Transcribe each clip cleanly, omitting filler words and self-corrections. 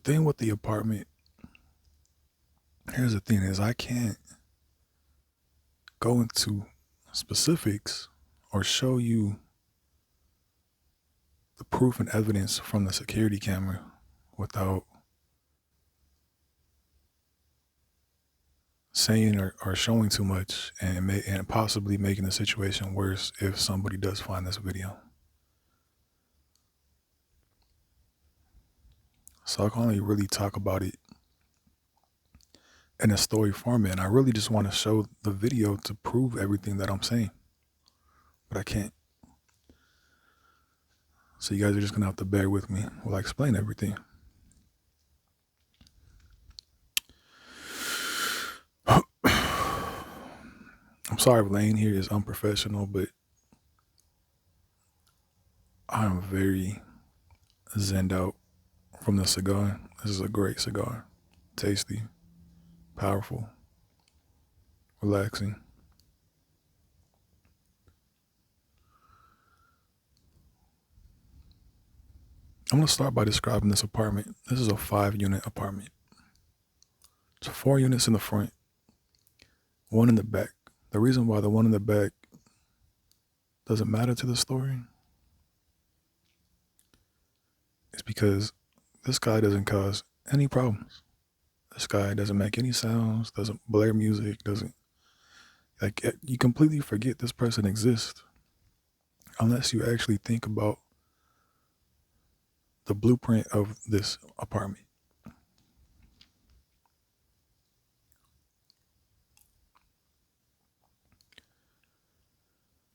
thing with the apartment, here's the thing is I can't go into specifics or show you the proof and evidence from the security camera without saying or showing too much and possibly making the situation worse if somebody does find this video. So I can only really talk about it in a story format. And I really just want to show the video to prove everything that I'm saying, but I can't. So you guys are just gonna have to bear with me while I explain everything. I'm sorry if laying here is unprofessional, but I'm very zenned out from the cigar. This is a great cigar. Tasty, powerful, relaxing. I'm going to start by describing this apartment. This is a 5-unit apartment. It's 4 units in the front, 1 in the back. The reason why the one in the back doesn't matter to the story is because this guy doesn't cause any problems. This guy doesn't make any sounds, doesn't blare music, doesn't, like, you completely forget this person exists unless you actually think about the blueprint of this apartment.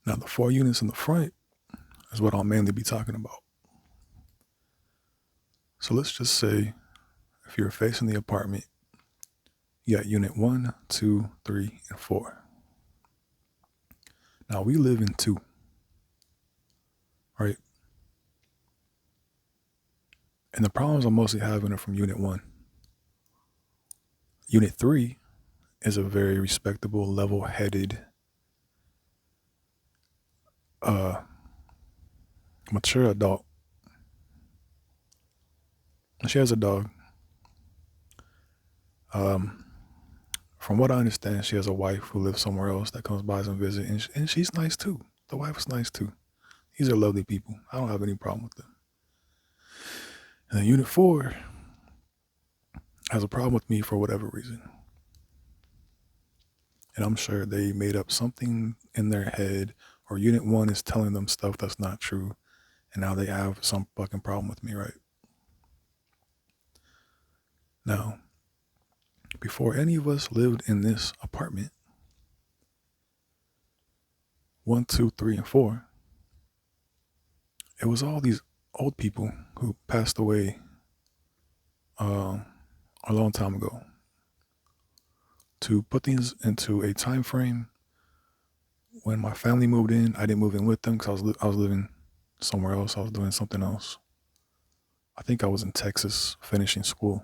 Now, the 4 units in the front is what I'll mainly be talking about. So let's just say if you're facing the apartment, you got unit 1, 2, 3, and 4. Now, we live in 2, right? And the problems I'm mostly having are from unit 1. Unit 3 is a very respectable, level-headed, mature adult. She has a dog. From what I understand, she has a wife who lives somewhere else that comes by and visit, and she's nice too. The wife is nice too. These are lovely people. I don't have any problem with them. And then Unit 4 has a problem with me for whatever reason. And I'm sure they made up something in their head, or Unit 1 is telling them stuff that's not true, and now they have some fucking problem with me, right? Now, before any of us lived in this apartment, 1, 2, 3, and 4, it was all these old people who passed away a long time ago. To put things into a time frame, when my family moved in, I didn't move in with them because I was living somewhere else. I was doing something else. I think I was in Texas finishing school.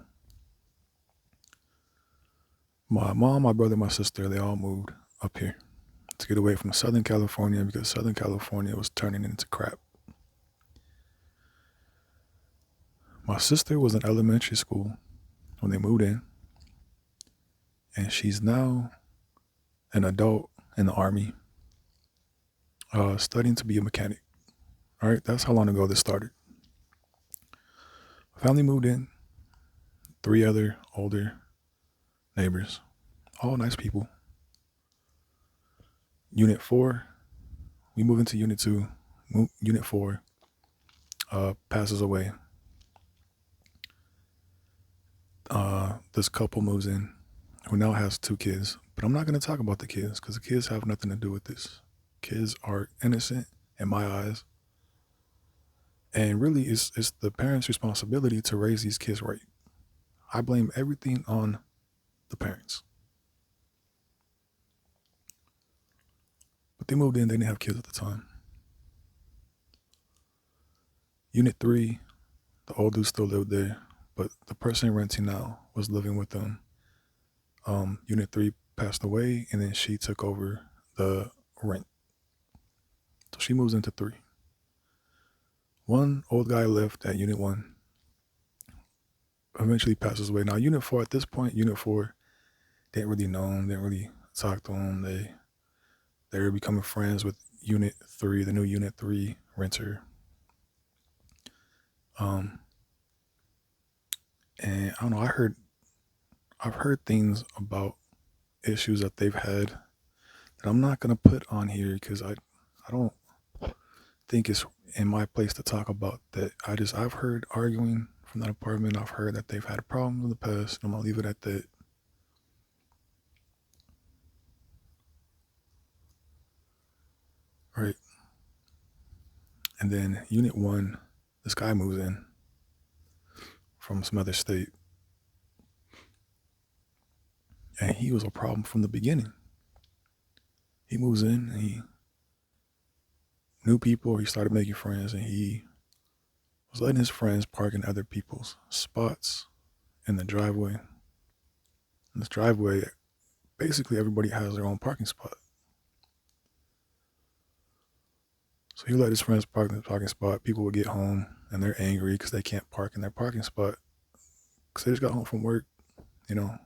My mom, my brother, my sister, they all moved up here to get away from Southern California because Southern California was turning into crap. My sister was in elementary school when they moved in, and she's now an adult in the Army, studying to be a mechanic. All right, that's how long ago this started. My family moved in, 3 other older neighbors, all nice people. Unit 4, we move into Unit 2. Unit 4 passes away. This couple moves in who now has 2 kids, but I'm not going to talk about the kids because the kids have nothing to do with this. Kids are innocent in my eyes, and really it's the parents' responsibility to raise these kids right. I blame everything on the parents. But they moved in, they didn't have kids at the time. Unit 3, the old dude still lived there, but the person renting now was living with them. Unit 3 passed away, and then she took over the rent. So she moves into 3. One old guy left at Unit 1. eventually passes away. Now, Unit 4, at this point, Unit 4 didn't really know him, didn't really talk to him. They were becoming friends with Unit 3, the new Unit 3 renter. And I don't know, I've heard things about issues that they've had that I'm not gonna put on here because I don't think it's in my place to talk about that. I've heard arguing from that apartment. I've heard that they've had problems in the past. I'm gonna leave it at that. Right. And then Unit 1, this guy moves in from some other state. And he was a problem from the beginning. He moves in, and he knew people, he started making friends, and he was letting his friends park in other people's spots in the driveway. In this driveway, basically everybody has their own parking spot. So he let his friends park in the parking spot. People would get home and they're angry because they can't park in their parking spot because they just got home from work. You know,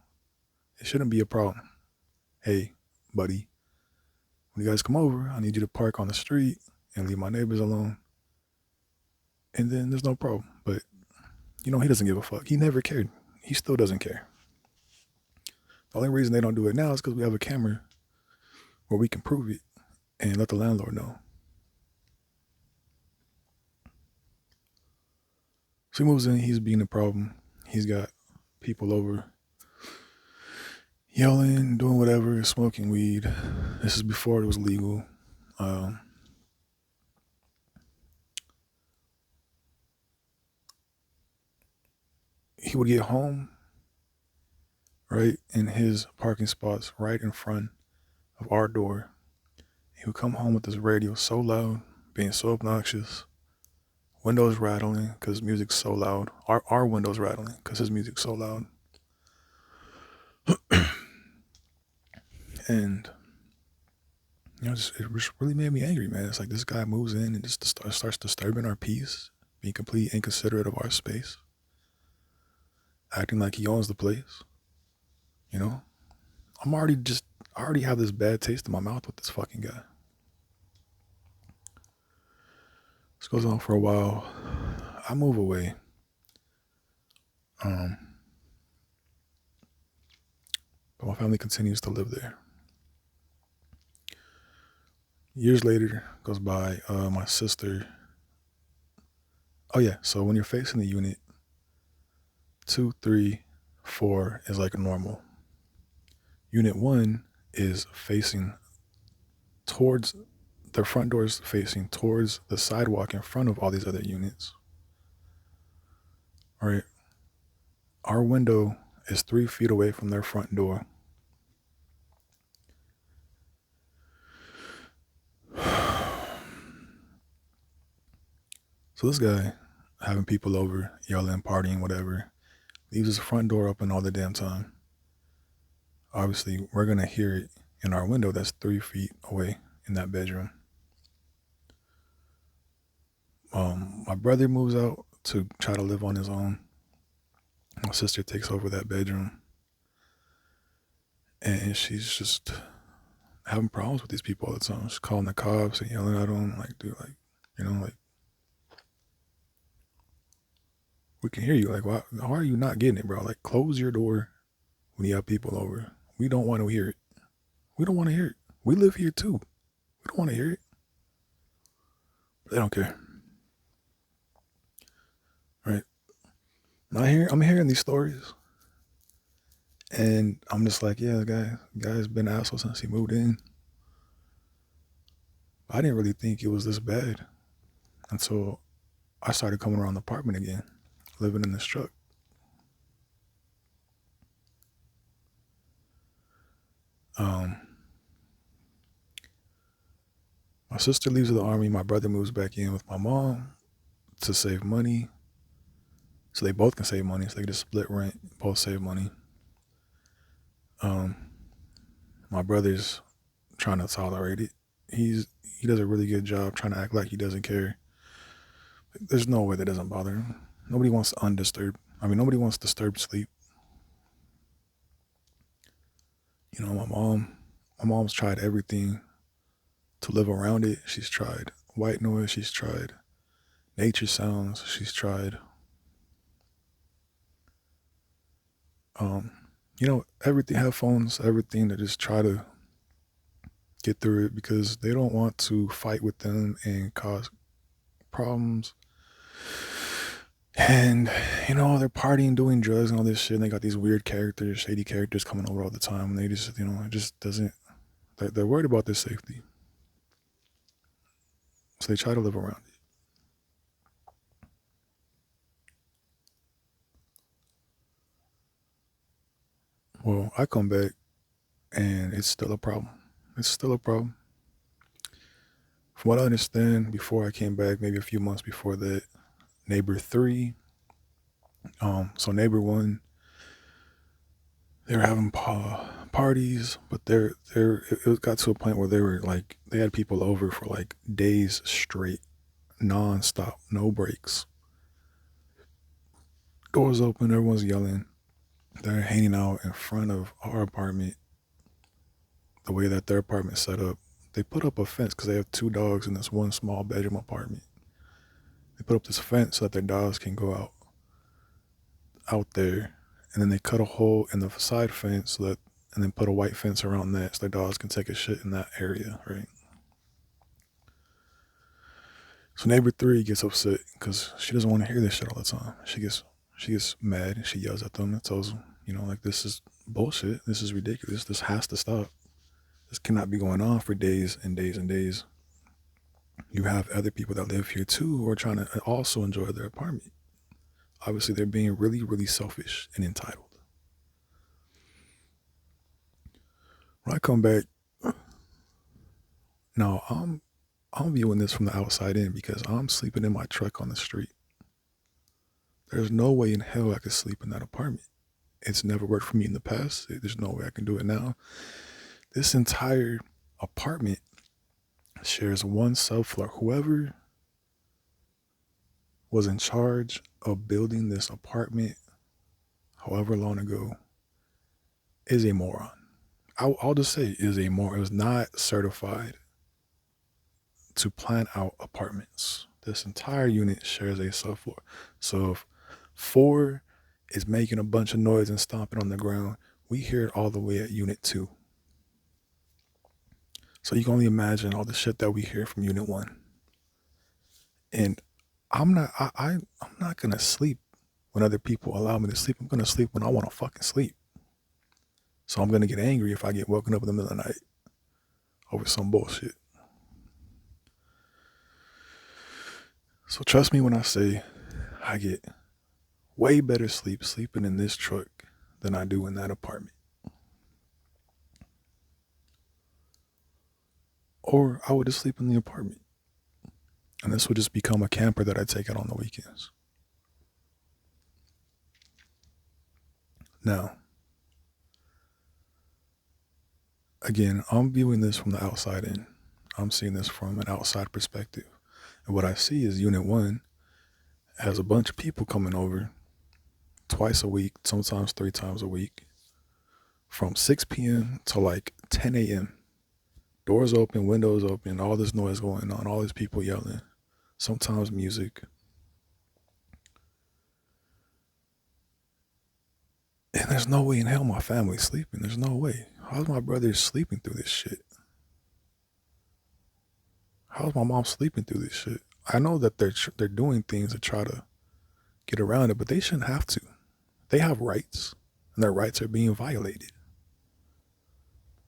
it shouldn't be a problem. Hey, buddy, when you guys come over, I need you to park on the street and leave my neighbors alone. And then there's no problem. But, he doesn't give a fuck. He never cared. He still doesn't care. The only reason they don't do it now is because we have a camera where we can prove it and let the landlord know. So he moves in, he's being a problem. He's got people over yelling, doing whatever, smoking weed. This is before it was legal. He would get home, right, in his parking spots right in front of our door. He would come home with this radio so loud, being so obnoxious, windows rattling because his music's so loud. Our windows rattling because his music's so loud. And it just really made me angry, man. It's like this guy moves in and just starts disturbing our peace, being completely inconsiderate of our space, acting like he owns the place. I already have this bad taste in my mouth with this fucking guy. This goes on for a while. I move away. But my family continues to live there. Years later goes by, my sister. Oh yeah, so when you're facing the unit, 2, 3, 4 is like normal. Unit 1 is facing towards, their front door is facing towards the sidewalk in front of all these other units. All right. Our window is 3 feet away from their front door. So this guy, having people over, yelling, partying, whatever, leaves his front door open all the damn time. Obviously, we're going to hear it in our window that's 3 feet away in that bedroom. My brother moves out to try to live on his own. My sister takes over that bedroom. And she's just having problems with these people all the time. She's calling the cops and yelling at them, like, dude, like, we can hear you. Like, why are you not getting it, bro? Like, close your door when you have people over. We don't want to hear it. We don't want to hear it. We live here too. We don't want to hear it. But they don't care. Right? I'm hearing these stories. And I'm just like, yeah, the guy's been an asshole since he moved in. I didn't really think it was this bad until I started coming around the apartment again, living in this truck. My sister leaves the army. My brother moves back in with my mom to save money. So they both can save money. So they can just split rent, both save money. My brother's trying to tolerate it. He does a really good job trying to act like he doesn't care. There's no way that doesn't bother him. Nobody wants undisturbed. I mean, nobody wants disturbed sleep. You know, my mom's tried everything to live around it. She's tried white noise. She's tried nature sounds. She's tried, um, everything, headphones, everything to just try to get through it because they don't want to fight with them and cause problems. And they're partying, doing drugs, and all this shit. And they got these weird characters, shady characters coming over all the time. And they just, it just doesn't. They're worried about their safety, so they try to live around it. Well, I come back, and it's still a problem. It's still a problem. From what I understand, before I came back, maybe a few months before that, neighbor three, so neighbor one, they were having parties, but it got to a point where they were like they had people over for like days straight, non-stop, no breaks. Doors open, everyone's yelling. They're hanging out in front of our apartment. The way that their apartment's set up, they put up a fence because they have two dogs in this one small bedroom apartment. They put up this fence so that their dogs can go out there, and then they cut a hole in the side fence and then put a white fence around that so their dogs can take a shit in that area, right? So neighbor three gets upset because she doesn't want to hear this shit all the time. She gets mad and she yells at them and tells them, like, this is bullshit. This is ridiculous. This has to stop. This cannot be going on for days and days and days. You have other people that live here too who are trying to also enjoy their apartment. Obviously, they're being really, really selfish and entitled. When I come back, now I'm viewing this from the outside in because I'm sleeping in my truck on the street. There's no way in hell I could sleep in that apartment. It's never worked for me in the past. There's no way I can do it now. This entire apartment shares one subfloor. Whoever was in charge of building this apartment, however long ago, is a moron. I'll just say is a moron. It was not certified to plan out apartments. This entire unit shares a subfloor. So if four is making a bunch of noise and stomping on the ground, we hear it all the way at unit two. So you can only imagine all the shit that we hear from unit one. And I'm not gonna sleep when other people allow me to sleep. I'm gonna sleep when I wanna fucking sleep. So I'm gonna get angry if I get woken up in the middle of the night over some bullshit. So trust me when I say I get way better sleep sleeping in this truck than I do in that apartment. Or I would just sleep in the apartment. And this would just become a camper that I take out on the weekends. Now, again, I'm viewing this from the outside in. I'm seeing this from an outside perspective. And what I see is Unit 1 has a bunch of people coming over twice a week, sometimes 3 times a week, from 6 p.m. to like 10 a.m. Doors open, windows open, all this noise going on, all these people yelling, sometimes music. And there's no way in hell my family's sleeping. There's no way. How's my brother sleeping through this shit? How's my mom sleeping through this shit? I know that they're doing things to try to get around it, but they shouldn't have to. They have rights, and their rights are being violated.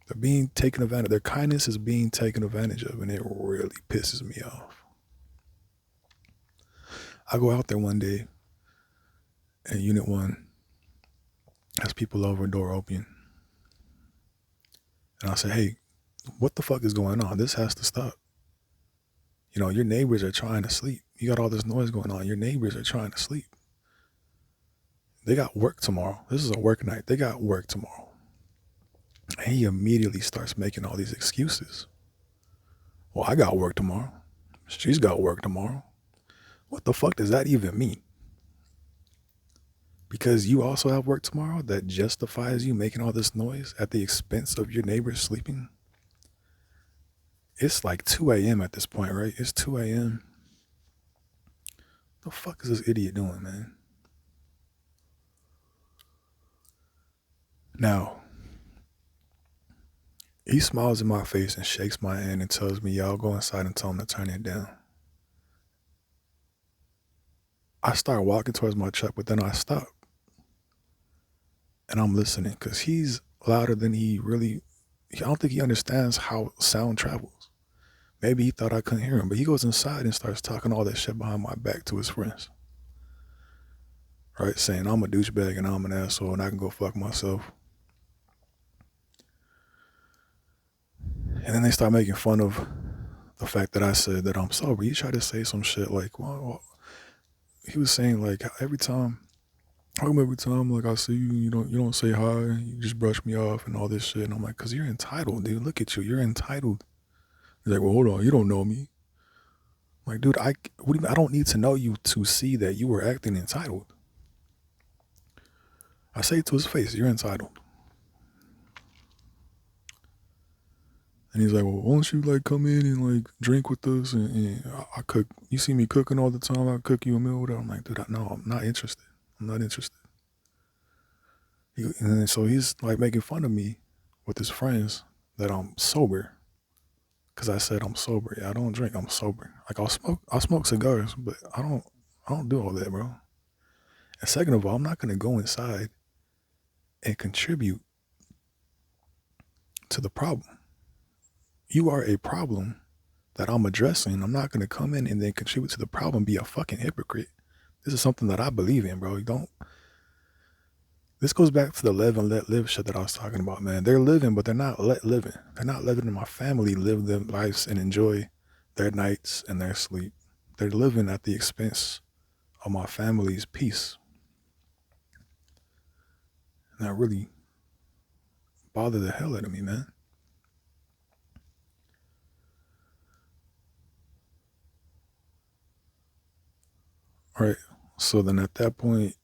They're being taken advantage. Their kindness is being taken advantage of, and it really pisses me off. I go out there one day, and Unit 1 has people over, door open, and I say, hey, what the fuck is going on? This has to stop. Your neighbors are trying to sleep. You got all this noise going on. Your neighbors are trying to sleep. They got work tomorrow. This is a work night. They got work tomorrow. And he immediately starts making all these excuses. Well, I got work tomorrow. She's got work tomorrow. What the fuck does that even mean? because you also have work tomorrow that justifies you making all this noise at the expense of your neighbors sleeping? It's like 2 a.m. at this point, right? It's 2 a.m. The fuck is this idiot doing, man? Now, he smiles in my face and shakes my hand and tells me, y'all go inside and tell him to turn it down. I start walking towards my truck, but then I stop. And I'm listening because he's louder than he really, I don't think he understands how sound travels. Maybe he thought I couldn't hear him, but he goes inside and starts talking all that shit behind my back to his friends. Right? Saying I'm a douchebag and I'm an asshole and I can go fuck myself. And then they start making fun of the fact that I said that I'm sober. He tried to say some shit like, well, he was saying like every time like I see you, you don't say hi, you just brush me off and all this shit. And I'm like, cause you're entitled, dude. Look at you, you're entitled. He's like, well, hold on, you don't know me. I'm like, dude, what do you mean? I don't need to know you to see that you were acting entitled. I say to his face, you're entitled. And he's like, well, why don't you like come in and like drink with us and I cook. You see me cooking all the time. I cook you a meal. Whatever. I'm like, dude, no, I'm not interested. I'm not interested. And then, so he's like making fun of me with his friends that I'm sober. Cause I said I'm sober. Yeah, I don't drink. I'm sober. Like I'll smoke cigars, but I don't do all that, bro. And second of all, I'm not gonna go inside and contribute to the problem. You are a problem that I'm addressing. I'm not gonna come in and then contribute to the problem, be a fucking hypocrite. This is something that I believe in, bro. You don't. This goes back to the live and let live shit that I was talking about, man. They're living, but they're not let living. They're not letting my family live their lives and enjoy their nights and their sleep. They're living at the expense of my family's peace. And that really bothered the hell out of me, man. Right. So then at that point,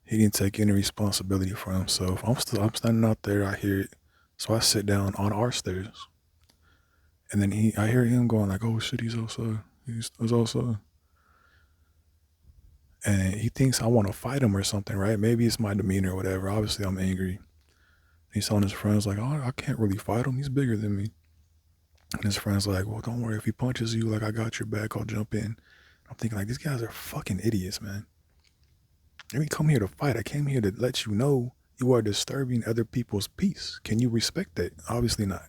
he didn't take any responsibility for himself. I'm standing out there, I hear it. So I sit down on our stairs. And then I hear him going like, oh shit, he's outside. He's outside. And he thinks I want to fight him or something, right? Maybe it's my demeanor or whatever. Obviously I'm angry. He's telling his friends like, oh, I can't really fight him. He's bigger than me. And his friend's like, well, don't worry. If he punches you, like I got your back, I'll jump in. I'm thinking like, these guys are fucking idiots, man. I didn't come here to fight. I came here to let you know you are disturbing other people's peace. Can you respect that? Obviously not.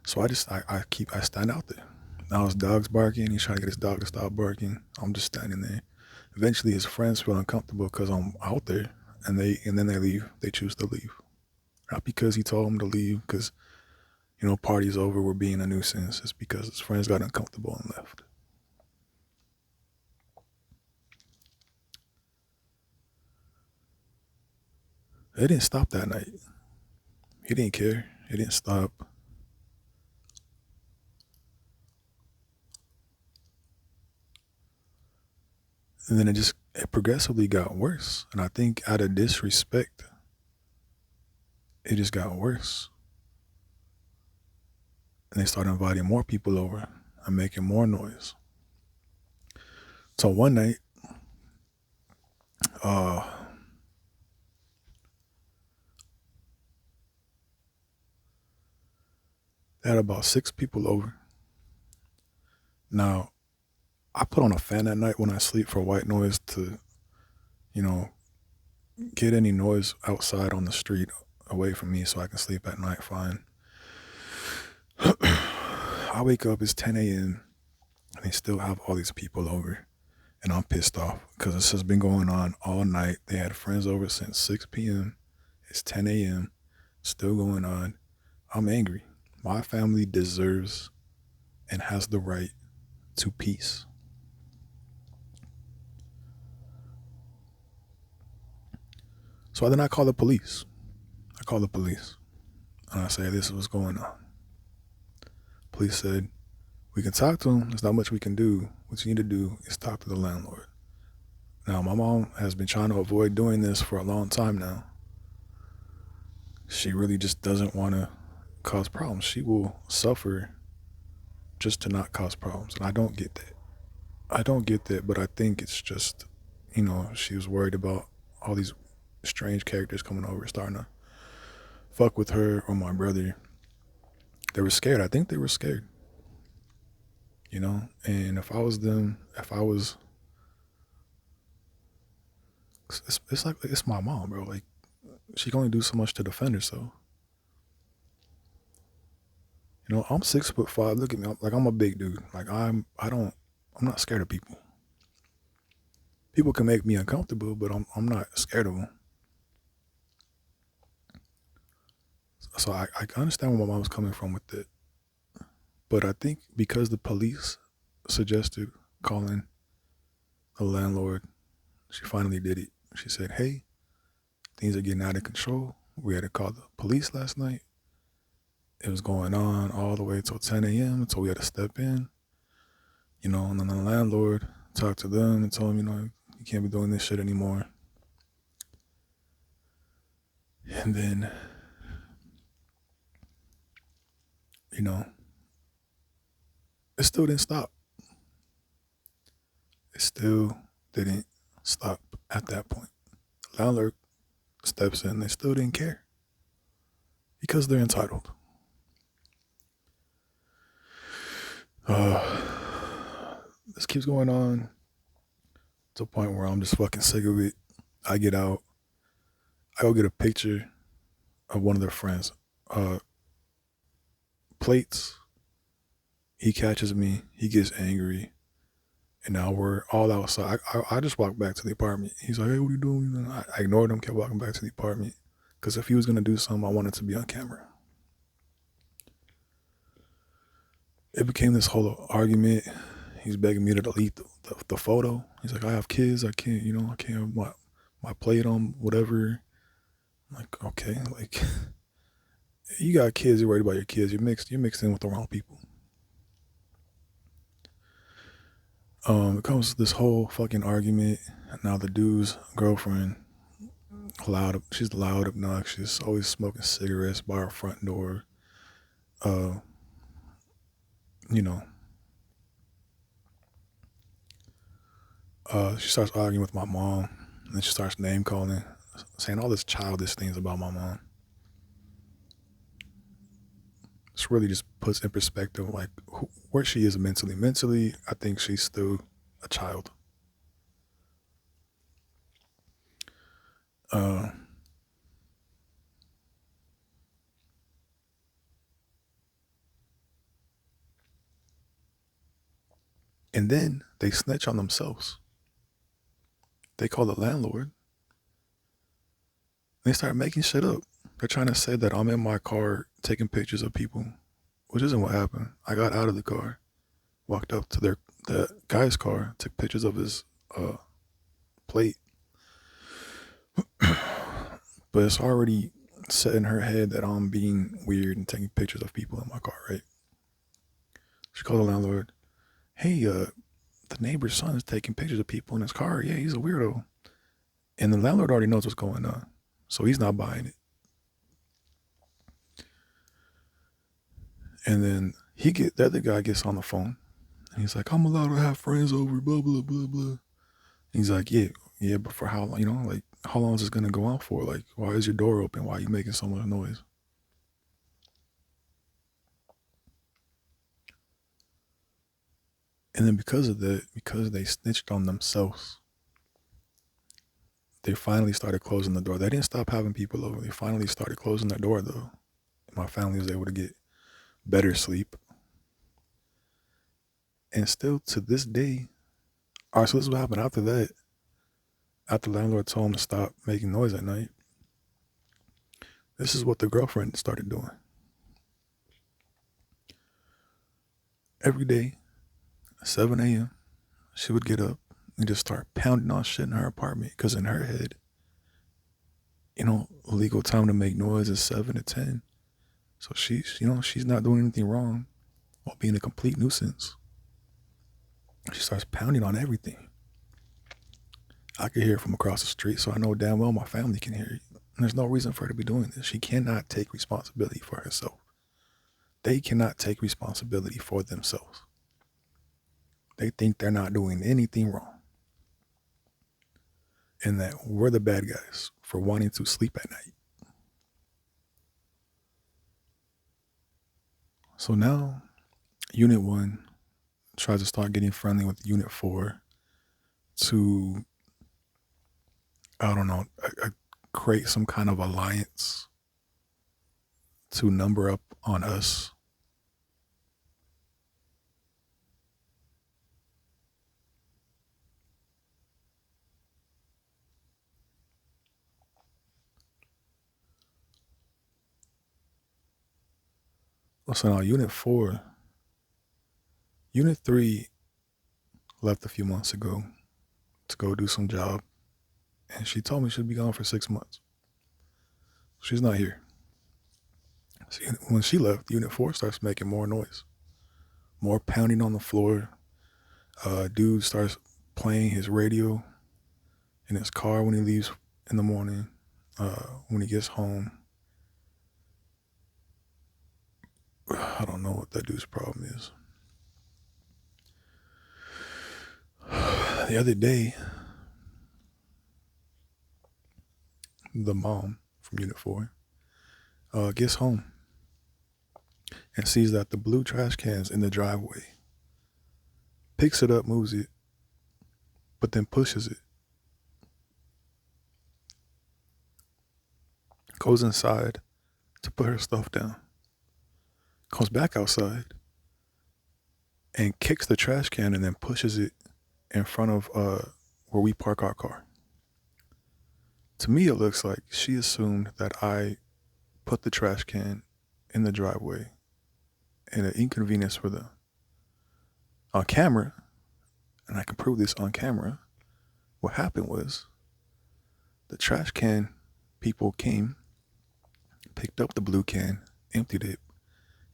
So I stand out there. Now his dog's barking. He's trying to get his dog to stop barking. I'm just standing there. Eventually his friends feel uncomfortable because I'm out there and then they leave. They choose to leave. Not because he told them to leave because, party's over, we're being a nuisance. It's because his friends got uncomfortable and left. It didn't stop that night. He didn't care. It didn't stop. And then it progressively got worse. And I think out of disrespect, it just got worse. And they started inviting more people over and making more noise. So one night, they had about 6 people over. Now, I put on a fan at night when I sleep for white noise to, get any noise outside on the street away from me so I can sleep at night fine. I wake up, it's 10 a.m. and they still have all these people over. And I'm pissed off because this has been going on all night. They had friends over since 6 p.m. It's 10 a.m. Still going on. I'm angry. My family deserves and has the right to peace. So then I call the police. And I say, this is what's going on. Police said, we can talk to him. There's not much we can do. What you need to do is talk to the landlord. Now, my mom has been trying to avoid doing this for a long time now. She really just doesn't want to cause problems. She will suffer just to not cause problems. And I don't get that. I don't get that, but I think it's just, she was worried about all these strange characters coming over, starting to fuck with her or my brother. They were scared. I think they were scared, And if I was them, it's like, it's my mom, bro. Like, she can only do so much to defend herself. I'm 6'5". Look at me. I'm a big dude. Like, I'm not scared of people. People can make me uncomfortable, but I'm not scared of them. So I understand where my mom was coming from with it. But I think because the police suggested calling the landlord, she finally did it. She said, hey, things are getting out of control. We had to call the police last night. It was going on all the way till 10 a.m. So we had to step in, and then the landlord talked to them and told them, you can't be doing this shit anymore. And then, it still didn't stop. It still didn't stop at that point. The landlord steps in, they still didn't care because they're entitled. This keeps going on to a point where I'm just fucking sick of it. I get out, I go get a picture of one of their friends. Plates. He catches me. He gets angry. And now we're all outside. I just walked back to the apartment. He's like, hey, what are you doing? I ignored him, kept walking back to the apartment. Because if he was going to do something, I wanted to be on camera. It became this whole argument. He's begging me to delete the photo. He's like, I have kids. I can't have my plate on whatever. I'm like, okay. Like, you got kids. You're worried about your kids. You're mixed in with the wrong people. It comes to this whole fucking argument. Now the dude's girlfriend, she's loud, obnoxious, always smoking cigarettes by our front door. Uh, she starts arguing with my mom, and then she starts name calling, saying all this childish things about my mom. This really just puts in perspective, like, where she is mentally. Mentally, I think she's still a child. And then they snitch on themselves. They call the landlord. They start making shit up. They're trying to say that I'm in my car taking pictures of people, which isn't what happened. I got out of the car, walked up to the guy's car, took pictures of his plate. But it's already set in her head that I'm being weird and taking pictures of people in my car, right? She called the landlord. Hey, the neighbor's son is taking pictures of people in his car. Yeah, he's a weirdo. And the landlord already knows what's going on, so he's not buying it. And then the other guy gets on the phone, and he's like, I'm allowed to have friends over, blah, blah, blah, blah. And he's like, yeah, but for how long, like, how long is this going to go on for? Like, why is your door open? Why are you making so much noise? And then because they snitched on themselves, they finally started closing the door. They didn't stop having people over. They finally started closing the door, though. My family was able to get better sleep. And still to this day, all right, so this is what happened after that. After the landlord told him to stop making noise at night, this is what the girlfriend started doing. Every day, 7 a.m., she would get up and just start pounding on shit in her apartment because in her head, legal time to make noise is 7 to 10. So she's not doing anything wrong while being a complete nuisance. She starts pounding on everything. I could hear it from across the street, so I know damn well my family can hear it. And there's no reason for her to be doing this. She cannot take responsibility for herself. They cannot take responsibility for themselves. They think they're not doing anything wrong and that we're the bad guys for wanting to sleep at night. So now, Unit 1 tries to start getting friendly with Unit 4 to, I don't know, create some kind of alliance to number up on us. So now, Unit 3 left a few months ago to go do some job, and she told me she'd be gone for 6 months. She's not here. See, when she left, Unit 4 starts making more noise, more pounding on the floor. Dude starts playing his radio in his car when he leaves in the morning, when he gets home. I don't know what that dude's problem is. The other day, the mom from Unit 4 gets home and sees that the blue trash can's in the driveway, picks it up, moves it, but then pushes it, goes inside to put her stuff down, comes back outside and kicks the trash can and then pushes it in front of where we park our car. To me, it looks like she assumed that I put the trash can in the driveway and an inconvenience for them. On camera, and I can prove this on camera, what happened was the trash can people came, picked up the blue can, emptied it.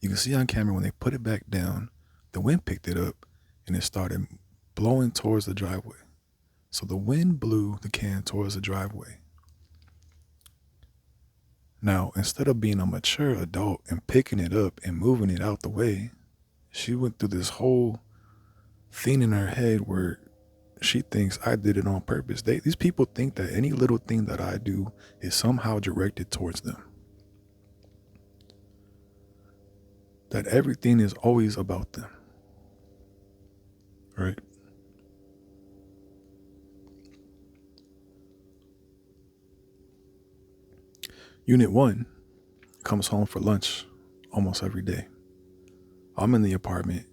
You can see on camera when they put it back down, the wind picked it up and it started blowing towards the driveway. So the wind blew the can towards the driveway. Now, instead of being a mature adult and picking it up and moving it out the way, she went through this whole thing in her head where she thinks I did it on purpose. These people think that any little thing that I do is somehow directed towards them. That everything is always about them. Right? Unit 1 comes home for lunch almost every day. I'm in the apartment.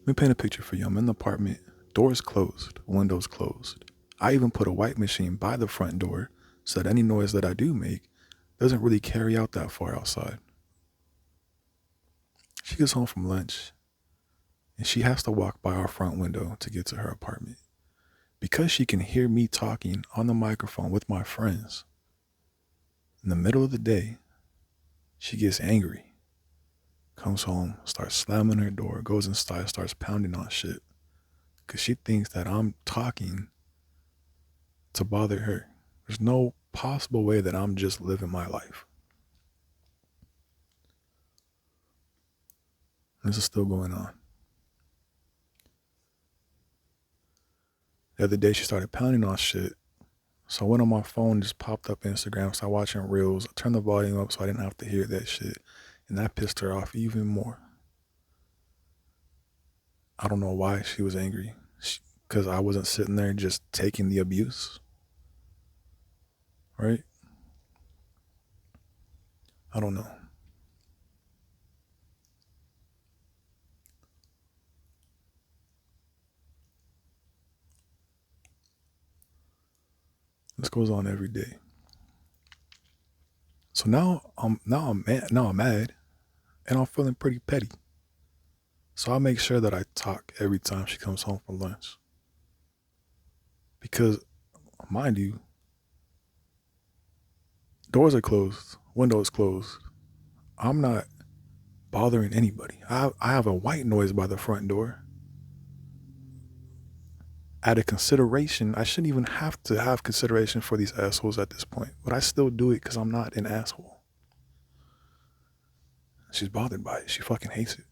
Let me paint a picture for you. I'm in the apartment, doors closed, windows closed. I even put a wipe machine by the front door so that any noise that I do make doesn't really carry out that far outside. She gets home from lunch and she has to walk by our front window to get to her apartment. Because she can hear me talking on the microphone with my friends, in the middle of the day, she gets angry, comes home, starts slamming her door, goes inside, starts pounding on shit. Because she thinks that I'm talking to bother her. There's no possible way that I'm just living my life. This is still going on. The other day, she started pounding on shit. So I went on my phone, just popped up Instagram, started watching Reels. I turned the volume up so I didn't have to hear that shit. And that pissed her off even more. I don't know why she was angry. Because I wasn't sitting there just taking the abuse. Right? I don't know. This goes on every day. So now I'm mad and I'm feeling pretty petty. So I make sure that I talk every time she comes home from lunch. Because, mind you, doors are closed, windows closed. I'm not bothering anybody. I have a white noise by the front door. out of consideration, I shouldn't even have to have consideration for these assholes at this point, but I still do it because I'm not an asshole. She's bothered by it. She fucking hates it.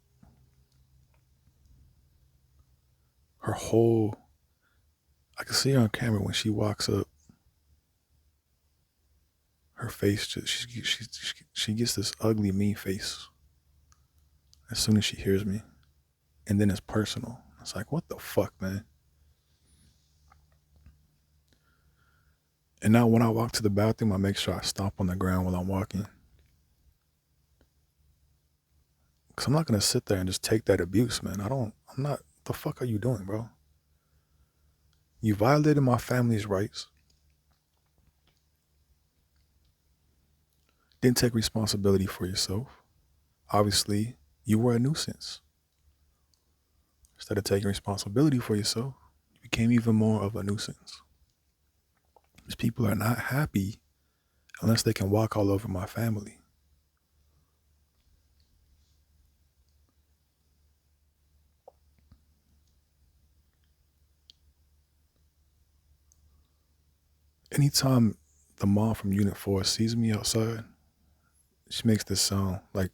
Her whole, I can see her on camera when she walks up. Her face just, she gets this ugly, mean face as soon as she hears me. And then it's personal. It's like, what the fuck, man? And now when I walk to the bathroom, I make sure I stomp on the ground while I'm walking. Because I'm not going to sit there and just take that abuse, man. I'm not, what the fuck are you doing, bro? You violated my family's rights. Didn't take responsibility for yourself. Obviously, you were a nuisance. Instead of taking responsibility for yourself, you became even more of a nuisance. These people are not happy unless they can walk all over my family. Anytime the mom from Unit 4 sees me outside, she makes this sound like,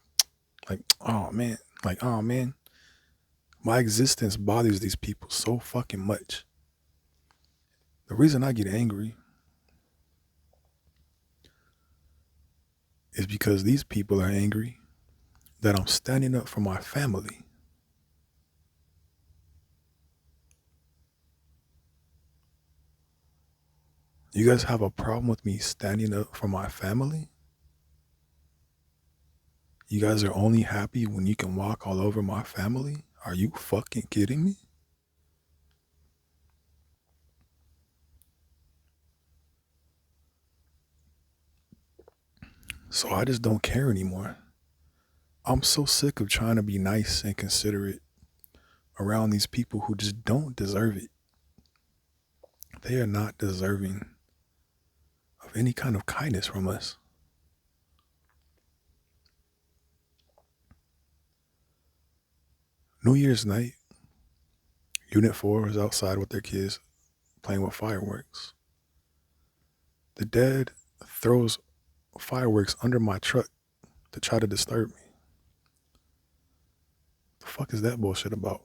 oh man, like, oh man. My existence bothers these people so fucking much. The reason I get angry is because these people are angry that I'm standing up for my family. You guys have a problem with me standing up for my family? You guys are only happy when you can walk all over my family? Are you fucking kidding me? So I just don't care anymore. I'm so sick of trying to be nice and considerate around these people who just don't deserve it. They are not deserving of any kind of kindness from us. New Year's night, Unit 4 is outside with their kids playing with fireworks. The dad throws fireworks under my truck to try to disturb me. The fuck is that bullshit about?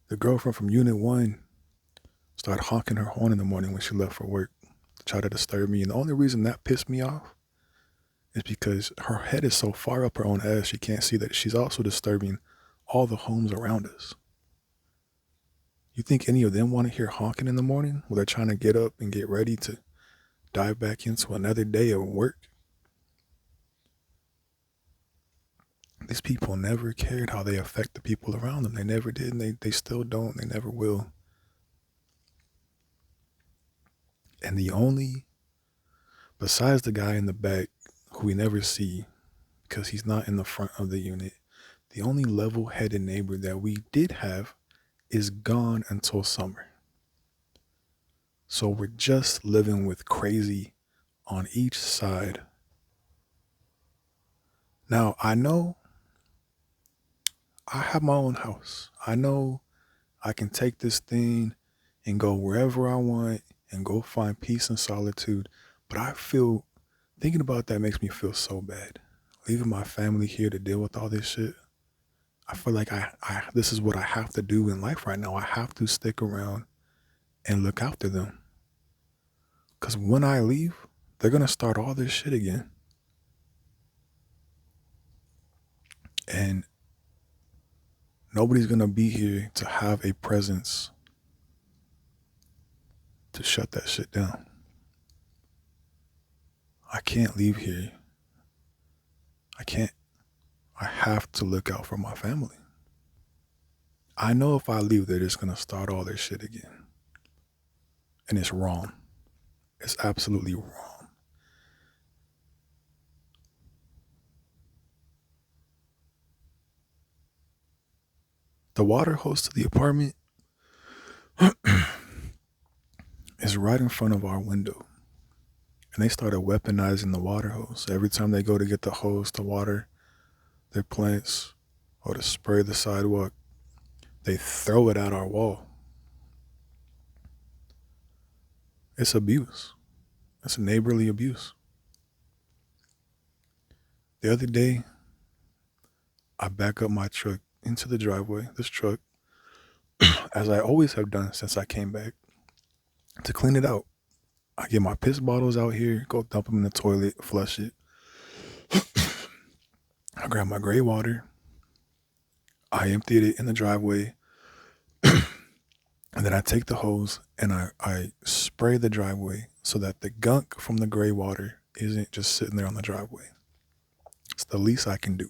The girlfriend from Unit 1 started honking her horn in the morning when she left for work to try to disturb me. And the only reason that pissed me off is because her head is so far up her own ass she can't see that she's also disturbing all the homes around us. You think any of them want to hear honking in the morning while they're trying to get up and get ready to dive back into another day of work? These people never cared how they affect the people around them. They never did, and they still don't. They never will. And the only, besides the guy in the back who we never see because he's not in the front of the unit, the only level-headed neighbor that we did have is gone until summer. So we're just living with crazy on each side. Now, I know I have my own house. I know I can take this thing and go wherever I want and go find peace and solitude. But I feel, thinking about that makes me feel so bad. Leaving my family here to deal with all this shit. I feel like this is what I have to do in life right now. I have to stick around and look after them. Because when I leave, they're going to start all this shit again. And nobody's going to be here to have a presence to shut that shit down. I can't leave here. I can't. I have to look out for my family. I know if I leave, they're just going to start all their shit again. And it's wrong. It's absolutely wrong. The water hose to the apartment is right in front of our window. And they started weaponizing the water hose. Every time they go to get the hose to water their plants or to spray the sidewalk, They throw it at our wall. It's abuse. It's neighborly abuse. The other day, I back up my truck into the driveway, this truck, as I always have done since I came back, to clean it out. I get my piss bottles out here, go dump them in the toilet, flush it. I grab my gray water. I emptied it in the driveway. And then I take the hose and I spray the driveway so that the gunk from the gray water isn't just sitting there on the driveway. It's the least I can do.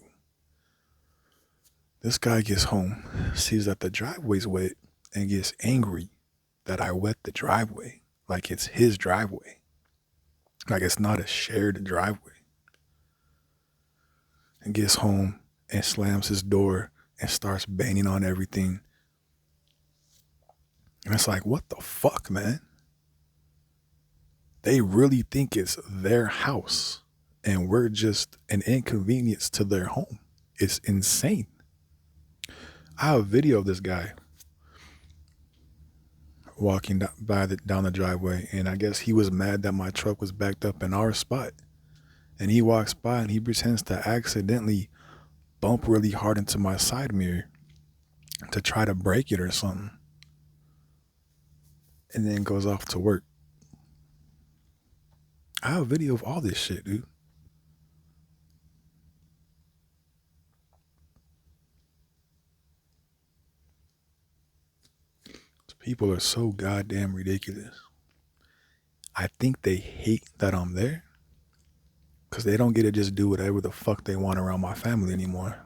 This guy gets home, sees that the driveway's wet, and gets angry that I wet the driveway like it's his driveway. Like it's not a shared driveway. And gets home and slams his door and starts banging on everything. And it's like, what the fuck, man? They really think it's their house and we're just an inconvenience to their home. It's insane. I have a video of this guy walking down the driveway, and I guess he was mad that my truck was backed up in our spot. And he walks by and he pretends to accidentally bump really hard into my side mirror to try to break it or something. And then goes off to work. I have a video of all this shit, dude. People are so goddamn ridiculous. I think they hate that I'm there because they don't get to just do whatever the fuck they want around my family anymore.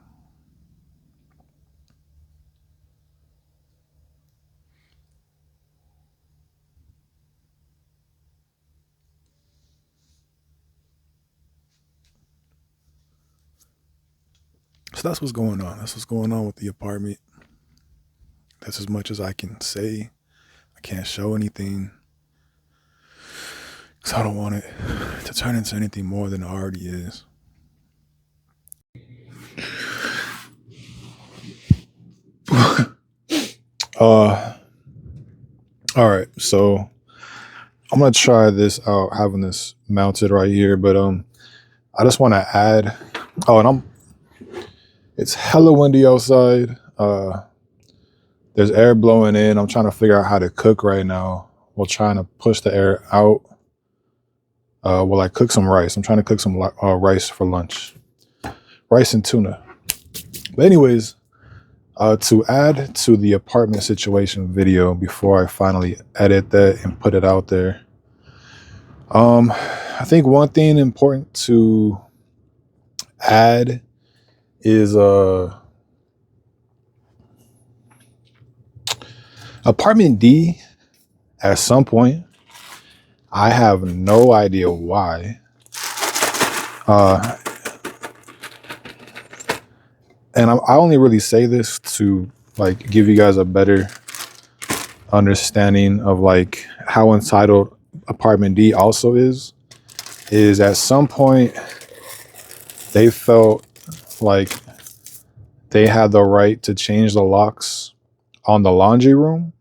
So that's what's going on. That's what's going on with the apartment. That's as much as I can say. I can't show anything because I don't want it to turn into anything more than it already is. All right, so I'm gonna try this out, having this mounted right here, but I just want to add. Oh, and it's hella windy outside. There's air blowing in. I'm trying to figure out how to cook right now while trying to push the air out. While I cook some rice. I'm trying to cook some rice for lunch. Rice and tuna. But anyways, to add to the apartment situation video before I finally edit that and put it out there. I think one thing important to add is apartment D. At some point, I have no idea why, and I only really say this to like give you guys a better understanding of like how entitled apartment D also is at some point they felt like they had the right to change the locks on the laundry room.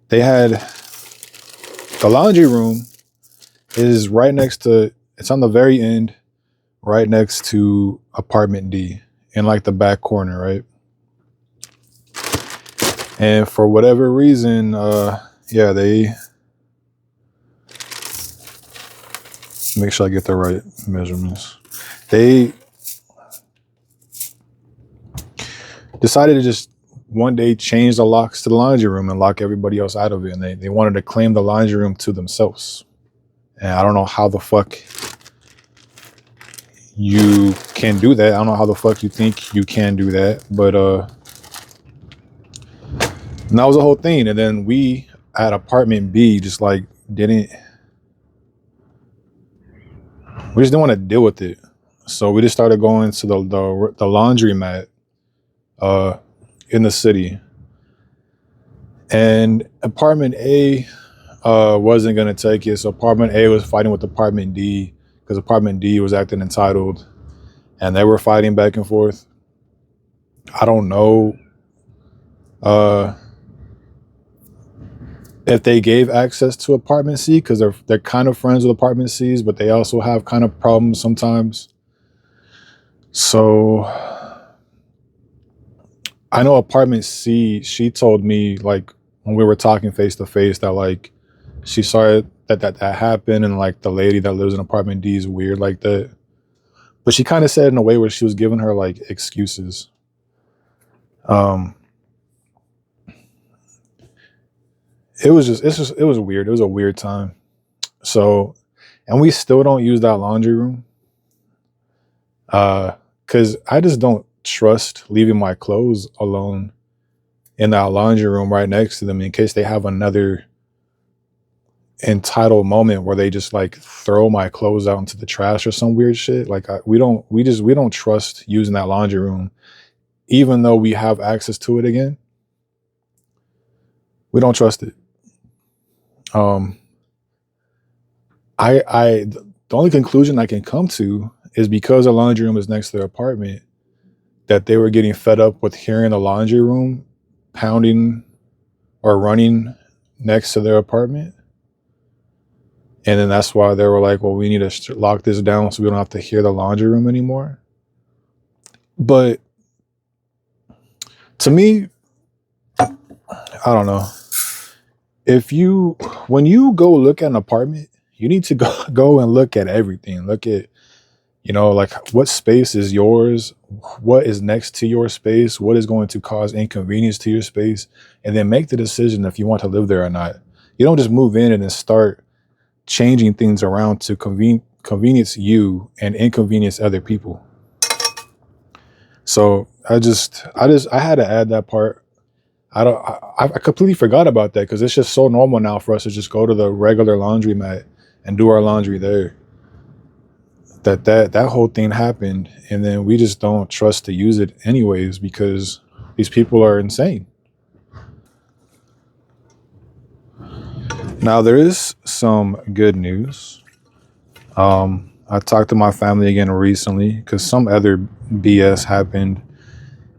The laundry room is right next to, it's on the very end, right next to apartment D in like the back corner, right? And for whatever reason, they make sure I get the right measurements. They decided to just one day change the locks to the laundry room and lock everybody else out of it. And they wanted to claim the laundry room to themselves. And I don't know how the fuck you can do that. I don't know how the fuck you think you can do that. But and that was the whole thing. And then we at apartment B just like we just didn't want to deal with it. So we just started going to the laundromat in the city. And apartment A wasn't going to take it. So apartment A was fighting with apartment D because apartment D was acting entitled and they were fighting back and forth. I don't know Uh, if they gave access to apartment C, because they're kind of friends with apartment C's, but they also have kind of problems sometimes. So I know apartment C, she told me like when we were talking face to face that like she saw that happened, and like the lady that lives in apartment D is weird like that. But she kind of said it in a way where she was giving her like excuses. Um, it was weird. It was a weird time. So, and we still don't use that laundry room. Because I just don't trust leaving my clothes alone in that laundry room right next to them in case they have another entitled moment where they just like throw my clothes out into the trash or some weird shit. Like we don't trust using that laundry room, even though we have access to it again. We don't trust it. Um, the only conclusion I can come to is because the laundry room is next to their apartment, that they were getting fed up with hearing the laundry room pounding or running next to their apartment. And then that's why they were like, well, we need to lock this down so we don't have to hear the laundry room anymore. But to me, I don't know. When you go look at an apartment, you need to go and look at everything. Look at, like what space is yours, what is next to your space, what is going to cause inconvenience to your space, and then make the decision if you want to live there or not. You don't just move in and then start changing things around to convenience you and inconvenience other people. So I had to add that part. I completely forgot about that because it's just so normal now for us to just go to the regular laundromat and do our laundry there. That whole thing happened, and then we just don't trust to use it anyways because these people are insane. Now there is some good news. I talked to my family again recently because some other BS happened,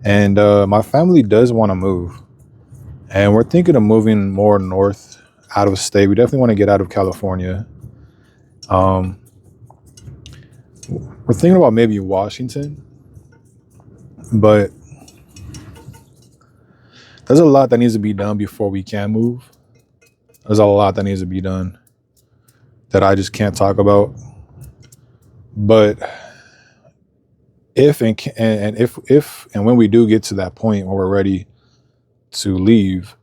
and my family does want to move, and we're thinking of moving more north, out of state. We definitely want to get out of California. Um, we're thinking about maybe Washington, but there's a lot that needs to be done before we can move. There's a lot that needs to be done that I just can't talk about. But if and when we do get to that point where we're ready to leave,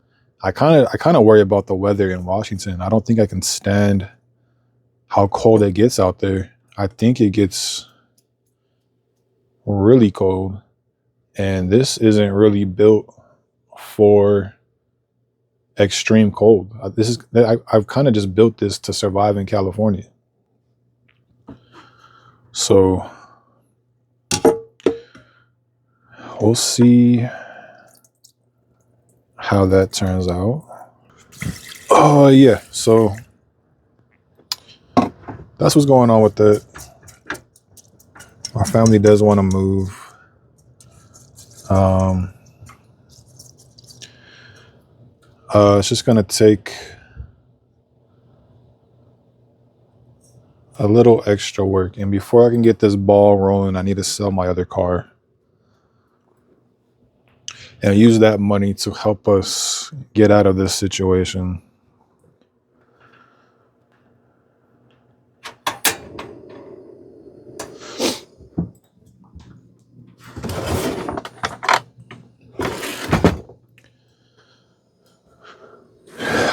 I kind of worry about the weather in Washington. I don't think I can stand how cold it gets out there. I think it gets really cold, and this isn't really built for extreme cold. I've kind of just built this to survive in California. So we'll see how that turns out. Oh yeah, so that's what's going on with that. My family does want to move. It's just gonna take a little extra work, and before I can get this ball rolling, I need to sell my other car and use that money to help us get out of this situation.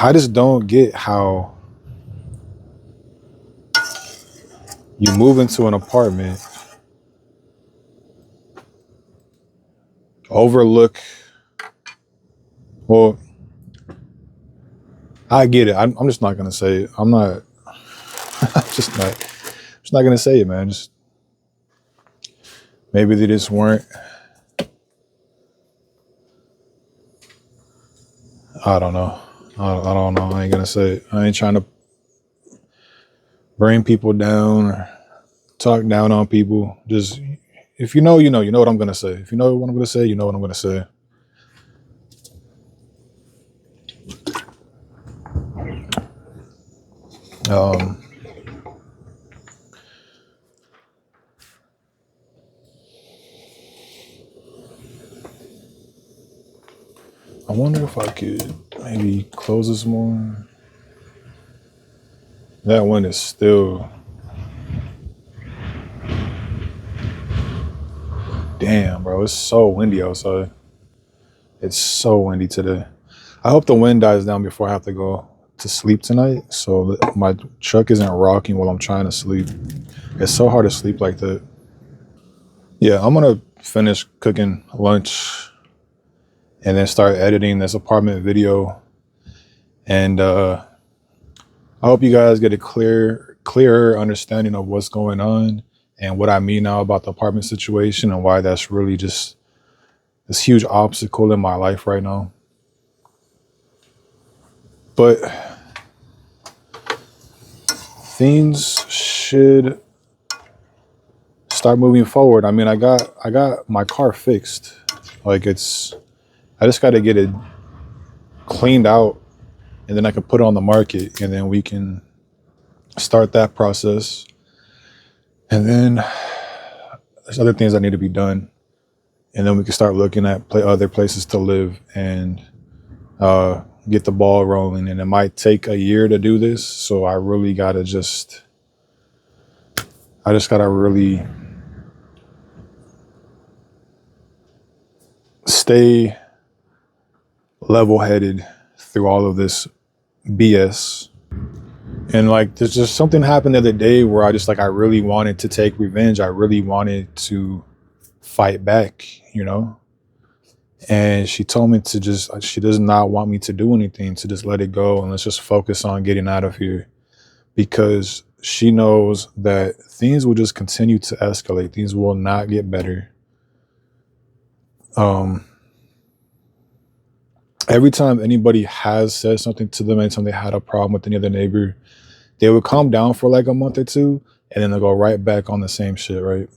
I just don't get how you move into an apartment, overlook. Well, I get it. I'm just not gonna say it. I'm not. I'm just not gonna say it, man. Just maybe they just weren't. I don't know. I don't know. I ain't gonna say it. I ain't trying to bring people down or talk down on people. Just if you know, you know what I'm gonna say. If you know what I'm gonna say, you know what I'm gonna say. Um, I wonder if I could maybe close this more. That one is still, damn, bro. It's so windy outside. It's so windy today. I hope the wind dies down before I have to go to sleep tonight, so that my truck isn't rocking while I'm trying to sleep. It's so hard to sleep like that. Yeah, I'm gonna finish cooking lunch and then start editing this apartment video. And I hope you guys get a clearer understanding of what's going on and what I mean now about the apartment situation and why that's really just this huge obstacle in my life right now. But things should start moving forward. I mean, I got my car fixed. Like I just got to get it cleaned out, and then I can put it on the market, and then we can start that process. And then there's other things that need to be done, and then we can start looking at other places to live and get the ball rolling. And it might take a year to do this, so I just gotta really stay level-headed through all of this BS. And like, there's just something happened the other day where I really wanted to take revenge. I really wanted to fight back, you know? And she told me she does not want me to do anything, to just let it go and let's just focus on getting out of here, because she knows that things will just continue to escalate. Things will not get better. Every time anybody has said something to them, anytime they had a problem with any other neighbor, they would calm down for like a month or two, and then they'll go right back on the same shit, right?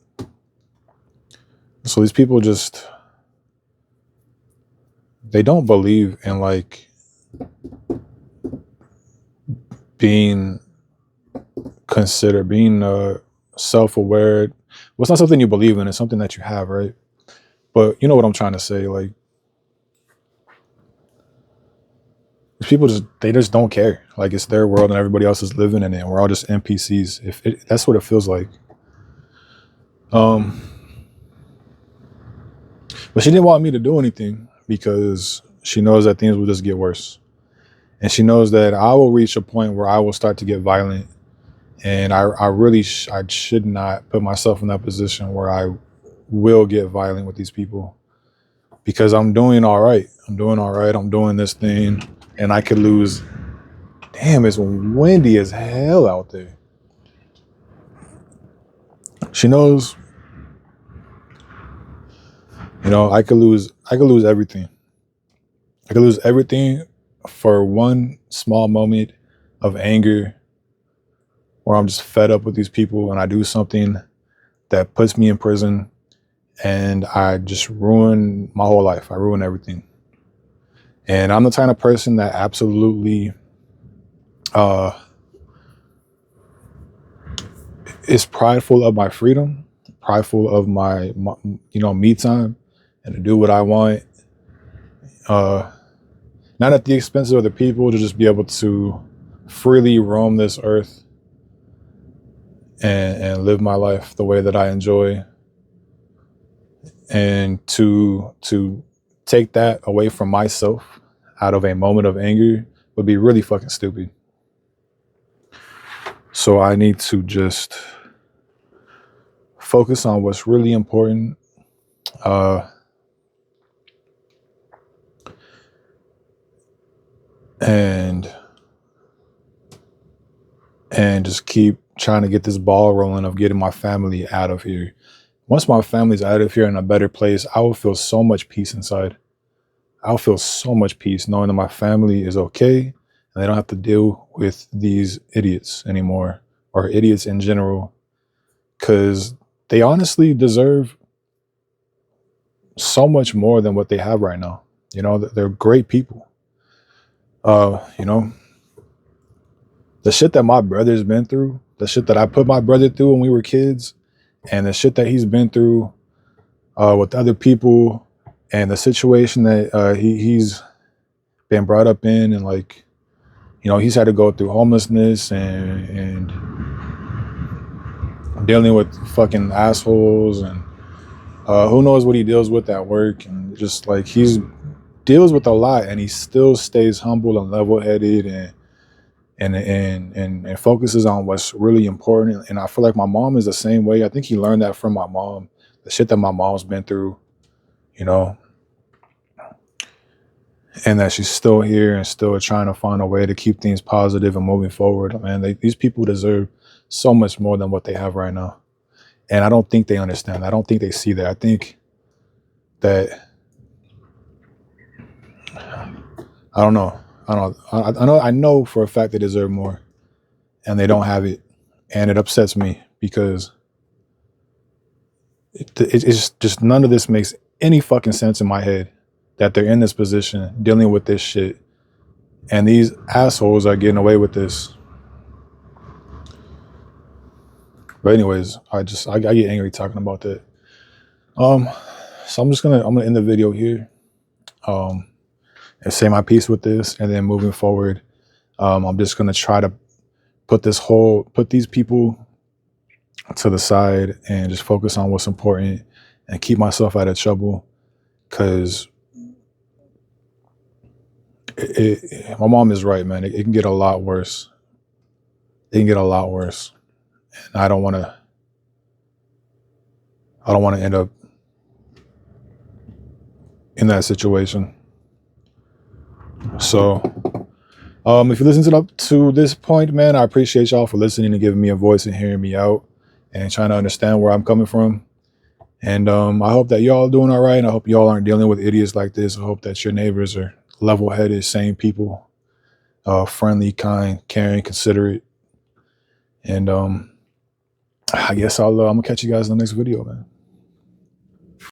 So these people they don't believe in like being self-aware. Well, it's not something you believe in, it's something that you have, right? But you know what I'm trying to say. Like, these people they just don't care. Like, it's their world and everybody else is living in it, and we're all just NPCs. That's what it feels like. But she didn't want me to do anything because she knows that things will just get worse. And she knows that I will reach a point where I will start to get violent. And I really I should not put myself in that position where I will get violent with these people, because I'm doing all right. I'm doing this thing, and I could lose. Damn, it's windy as hell out there. She knows, I could lose everything. I could lose everything for one small moment of anger where I'm just fed up with these people and I do something that puts me in prison, and I just ruin my whole life. I ruin everything. And I'm the kind of person that absolutely is prideful of my freedom, prideful of my me time, and to do what I want. Not at the expense of other people, to just be able to freely roam this earth and live my life the way that I enjoy. And to take that away from myself out of a moment of anger would be really fucking stupid. So I need to just focus on what's really important. And just keep trying to get this ball rolling of getting my family out of here. Once my family's out of here in a better place, I will feel so much peace inside. I'll feel so much peace knowing that my family is okay and they don't have to deal with these idiots anymore, or idiots in general, because they honestly deserve so much more than what they have right now. They're great people. the shit that my brother's been through, the shit that I put my brother through when we were kids, and the shit that he's been through with other people, and the situation that he's been brought up in, and like, you know, he's had to go through homelessness and dealing with fucking assholes, and who knows what he deals with at work, and just like he's deals with a lot, and he still stays humble and level-headed, and focuses on what's really important. And I feel like my mom is the same way. I think he learned that from my mom, the shit that my mom's been through, you know, and that she's still here and still trying to find a way to keep things positive and moving forward. Man, these people deserve so much more than what they have right now. And I don't think they understand. I don't think they see that. I think that, I don't know. I know for a fact they deserve more, and they don't have it. And it upsets me because it's just none of this makes any fucking sense in my head, that they're in this position dealing with this shit, and these assholes are getting away with this. But anyways, I get angry talking about that. So I'm gonna end the video here, and say my piece with this, and then moving forward, I'm just gonna try to put these people to the side and just focus on what's important and keep myself out of trouble, because my mom is right, man. It can get a lot worse. It can get a lot worse, and I don't want to end up in that situation. So, if you listened up to this point, man, I appreciate y'all for listening and giving me a voice and hearing me out and trying to understand where I'm coming from. And I hope that y'all doing all right. And I hope y'all aren't dealing with idiots like this. I hope that your neighbors are level-headed, sane people, friendly, kind, caring, considerate. And I guess I'm gonna catch you guys in the next video, man.